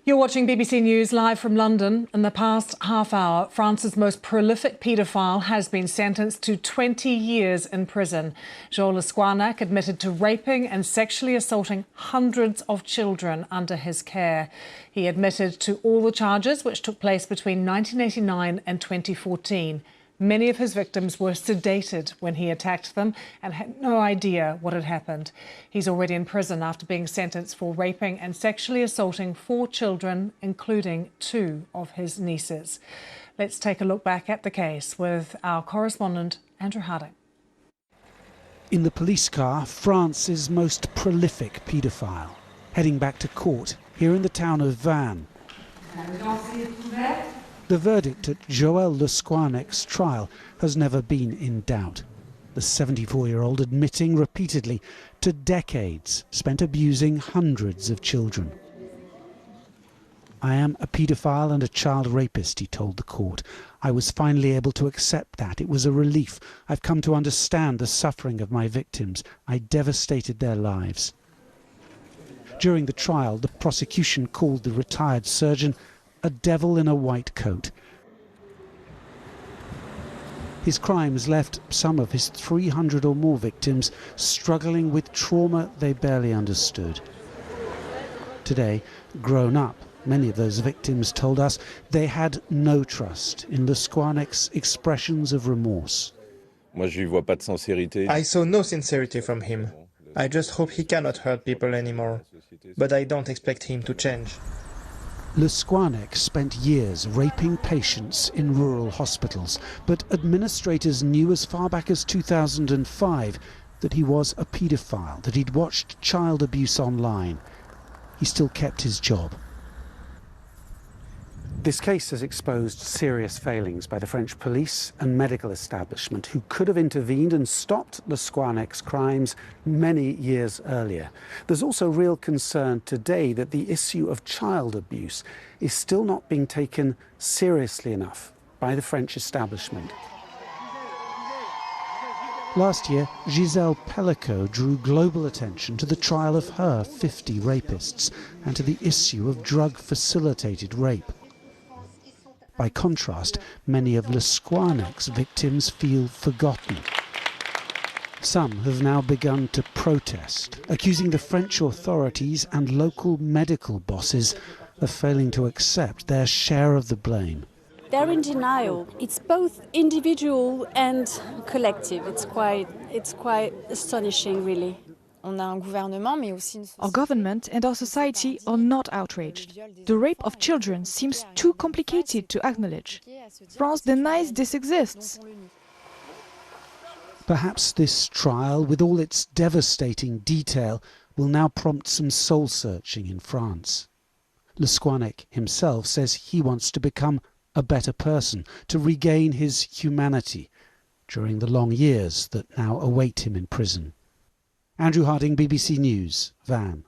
You're watching BBC News live from London. In the past half hour, France's most prolific paedophile has been sentenced to 20 years in prison. Scouarnec admitted to raping and sexually assaulting hundreds of children under his care. He admitted to all the charges, which took place between 1989 and 2014. Many of his victims were sedated when he attacked them and had no idea what had happened. He's already in prison after being sentenced for raping and sexually assaulting 4 children, including 2 of his nieces. Let's take a look back at the case with our correspondent, Andrew Harding. In the police car, France's most prolific paedophile, heading back to court here in the town of Vannes. The verdict at Joël Le Scouarnec's trial has never been in doubt. The 74-year-old admitting repeatedly to decades spent abusing hundreds of children. "I am a paedophile and a child rapist," he told the court. "I was finally able to accept that. It was a relief. I've come to understand the suffering of my victims. I devastated their lives." During the trial, the prosecution called the retired surgeon a devil in a white coat. His crimes left some of his 300 or more victims struggling with trauma they barely understood. Today, grown up, many of those victims told us they had no trust in Le Scouarnec's expressions of remorse. I saw no sincerity from him. I just hope he cannot hurt people anymore. But I don't expect him to change. Le Scouarnec spent years raping patients in rural hospitals, but administrators knew as far back as 2005 that he was a paedophile, that he'd watched child abuse online. He still kept his job. This case has exposed serious failings by the French police and medical establishment, who could have intervened and stopped Le Scouarnec's crimes many years earlier. There's also real concern today that the issue of child abuse is still not being taken seriously enough by the French establishment. Last year, Gisèle Pellico drew global attention to the trial of her 50 rapists and to the issue of drug-facilitated rape. By contrast, many of Le Scouarnec's victims feel forgotten. Some have now begun to protest, accusing the French authorities and local medical bosses of failing to accept their share of the blame. They're in denial. It's both individual and collective. It's quite astonishing, really. Our government and our society are not outraged. The rape of children seems too complicated to acknowledge. France denies this exists. Perhaps this trial, with all its devastating detail, will now prompt some soul-searching in France. Le Scouarnec himself says he wants to become a better person, to regain his humanity during the long years that now await him in prison. Andrew Harding, BBC News, Vannes.